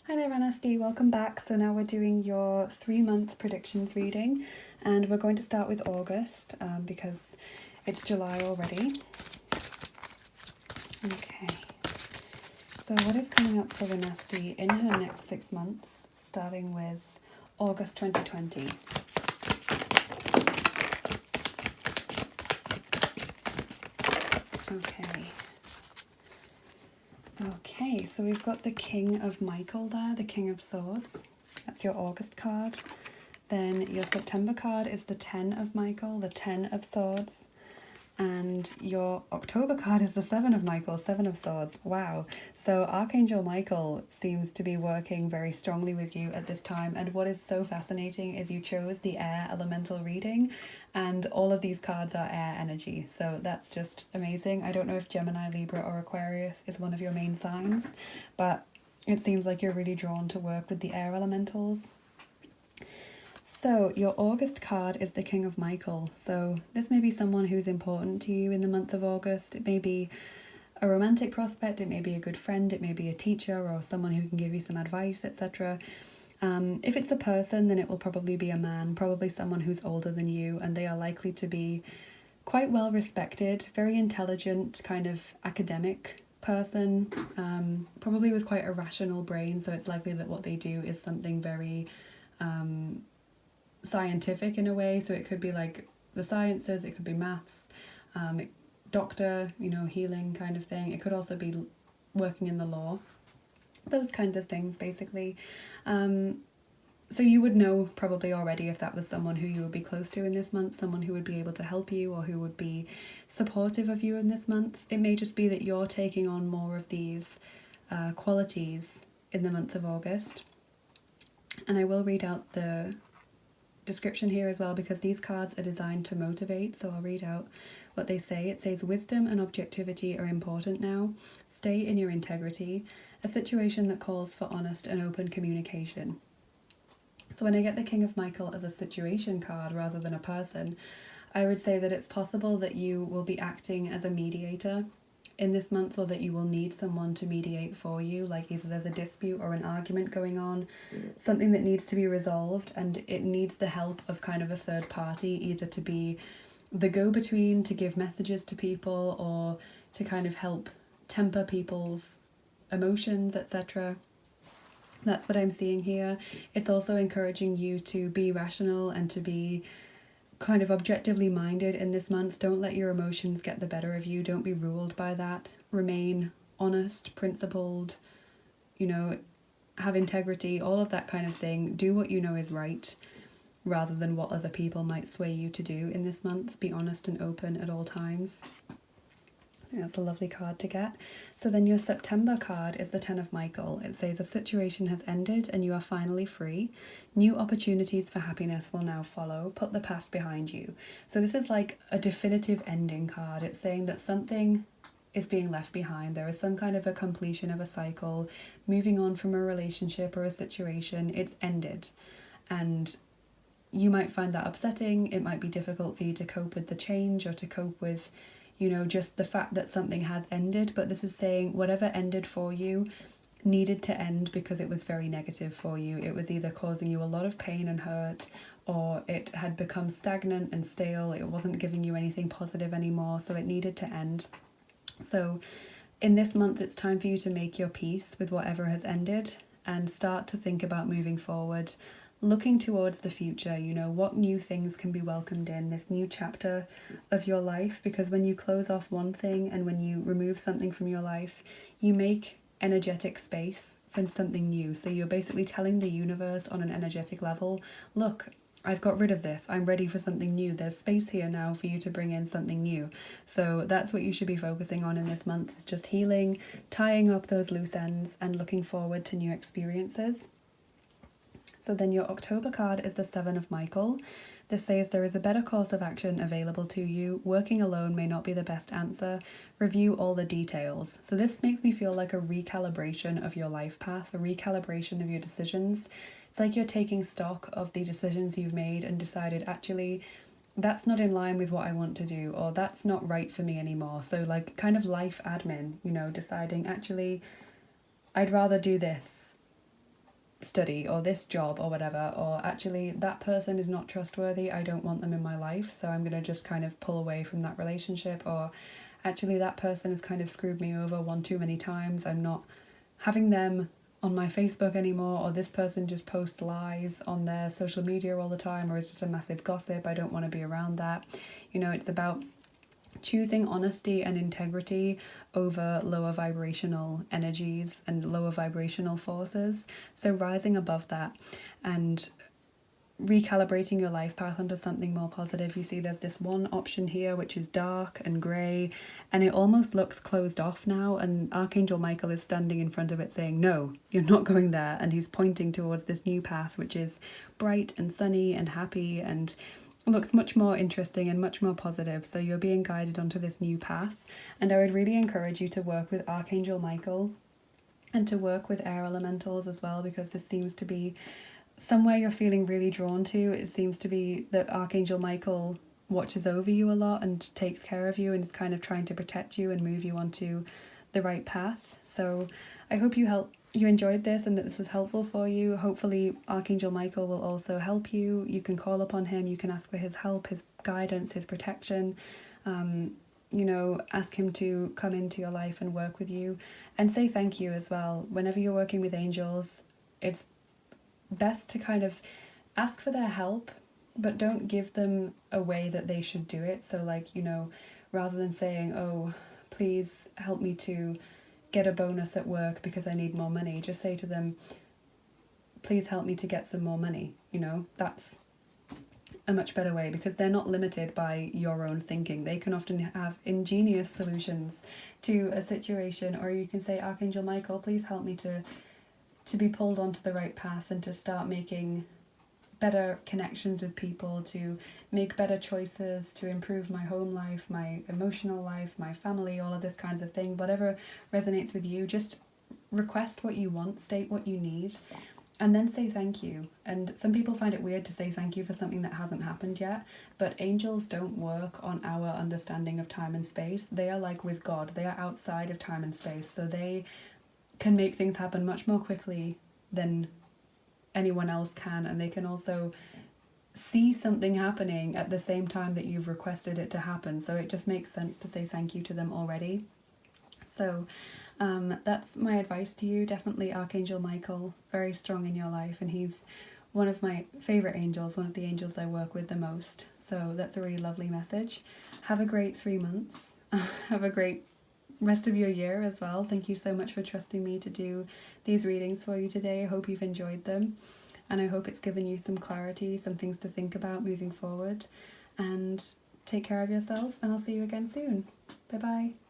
Hi there, Ranasti. Welcome back. So now we're doing your 3-month predictions reading, and we're going to start with August because it's July already. Okay. So what is coming up for Ranasti in her next 6 months, starting with August 2020? Okay, so we've got the King of Michael there, the King of Swords. That's your August card. Then your September card is the 10 of Michael, the 10 of Swords. And your October card is the 7 of Michael, 7 of Swords. Wow. So Archangel Michael seems to be working very strongly with you at this time. And what is so fascinating is you chose the air elemental reading, and all of these cards are air energy. So that's just amazing. I don't know if Gemini, Libra, or Aquarius is one of your main signs, but it seems like you're really drawn to work with the air elementals. So your August card is the King of Michael. So this may be someone who's important to you in the month of August. It may be a romantic prospect, it may be a good friend, it may be a teacher or someone who can give you some advice, etc. If it's a person, then it will probably be a man, probably someone who's older than you, and they are likely to be quite well respected, very intelligent, kind of academic person, probably with quite a rational brain. So it's likely that what they do is something very scientific in a way. So it could be like the sciences, it could be maths, doctor, healing kind of thing. It could also be working in the law, those kinds of things basically. So you would know probably already if that was someone who you would be close to in this month, someone who would be able to help you or who would be supportive of you in this month. It may just be that you're taking on more of these qualities in the month of August. And I will read out the description here as well, because these cards are designed to motivate. So I'll read out what they say. It says, wisdom and objectivity are important now. Stay in your integrity. A situation that calls for honest and open communication. So when I get the King of Michael as a situation card rather than a person, I would say that it's possible that you will be acting as a mediator in this month, or that you will need someone to mediate for you. Like either there's a dispute or an argument going on, something that needs to be resolved, and it needs the help of kind of a third party, either to be the go-between, to give messages to people, or to kind of help temper people's emotions, etc. That's what I'm seeing here. It's also encouraging you to be rational and to be kind of objectively minded in this month. Don't let your emotions get the better of you. Don't be ruled by that. Remain honest, principled, have integrity, all of that kind of thing. Do what you know is right rather than what other people might sway you to do in this month. Be honest and open at all times. I think that's a lovely card to get. So then your September card is the 10 of Michael. It says a situation has ended and you are finally free. New opportunities for happiness will now follow. Put the past behind you. So this is like a definitive ending card. It's saying that something is being left behind. There is some kind of a completion of a cycle, moving on from a relationship or a situation. It's ended. And you might find that upsetting. It might be difficult for you to cope with the change or to cope with just the fact that something has ended. But this is saying whatever ended for you needed to end because it was very negative for you. It was either causing you a lot of pain and hurt, or it had become stagnant and stale. It wasn't giving you anything positive anymore, so it needed to end. So in this month, it's time for you to make your peace with whatever has ended and start to think about moving forward, looking towards the future. What new things can be welcomed in this new chapter of your life, because when you close off one thing and when you remove something from your life, you make energetic space for something new. So you're basically telling the universe on an energetic level, look, I've got rid of this, I'm ready for something new. There's space here now for you to bring in something new. So that's what you should be focusing on in this month, is just healing, tying up those loose ends and looking forward to new experiences. So then your October card is the 7 of Michael. This says there is a better course of action available to you. Working alone may not be the best answer. Review all the details. So this makes me feel like a recalibration of your life path, a recalibration of your decisions. It's like you're taking stock of the decisions you've made and decided, actually, that's not in line with what I want to do, or that's not right for me anymore. So like kind of life admin, deciding, actually, I'd rather do this study or this job or whatever, or actually that person is not trustworthy, I don't want them in my life, so I'm going to just kind of pull away from that relationship, or actually that person has kind of screwed me over one too many times, I'm not having them on my Facebook anymore, or this person just posts lies on their social media all the time, or is just a massive gossip, I don't want to be around that. You know, it's about choosing honesty and integrity over lower vibrational energies and lower vibrational forces. So rising above that and recalibrating your life path onto something more positive. You see there's this one option here which is dark and grey, and it almost looks closed off now, and Archangel Michael is standing in front of it saying, no, you're not going there, and he's pointing towards this new path which is bright and sunny and happy and looks much more interesting and much more positive. So you're being guided onto this new path, and I would really encourage you to work with Archangel Michael and to work with air elementals as well, because this seems to be somewhere you're feeling really drawn to. It seems to be that Archangel Michael watches over you a lot and takes care of you and is kind of trying to protect you and move you onto the right path. So I hope you enjoyed this and that this was helpful for you. Hopefully Archangel Michael will also help you. You can call upon him, you can ask for his help, his guidance, his protection. You know, ask him to come into your life and work with you, and say thank you as well. Whenever you're working with angels, it's best to kind of ask for their help, but don't give them a way that they should do it. So like, you know, rather than saying, oh, please help me to get a bonus at work because I need more money, just say to them, please help me to get some more money. You know, that's a much better way, because they're not limited by your own thinking. They can often have ingenious solutions to a situation. Or you can say, Archangel Michael, please help me to be pulled onto the right path and to start making better connections with people, to make better choices, to improve my home life, my emotional life, my family, all of this kinds of thing. Whatever resonates with you, just request what you want, state what you need, and then say thank you. And some people find it weird to say thank you for something that hasn't happened yet, but angels don't work on our understanding of time and space. They are like with God, they are outside of time and space, so they can make things happen much more quickly than anyone else can, and they can also see something happening at the same time that you've requested it to happen, so it just makes sense to say thank you to them already. So that's my advice to you. Definitely Archangel Michael, very strong in your life, and he's one of my favourite angels, one of the angels I work with the most, so that's a really lovely message. Have a great 3 months. Have a great rest of your year as well. Thank you so much for trusting me to do these readings for you today. I hope you've enjoyed them, and I hope it's given you some clarity, some things to think about moving forward. And take care of yourself, and I'll see you again soon. Bye bye.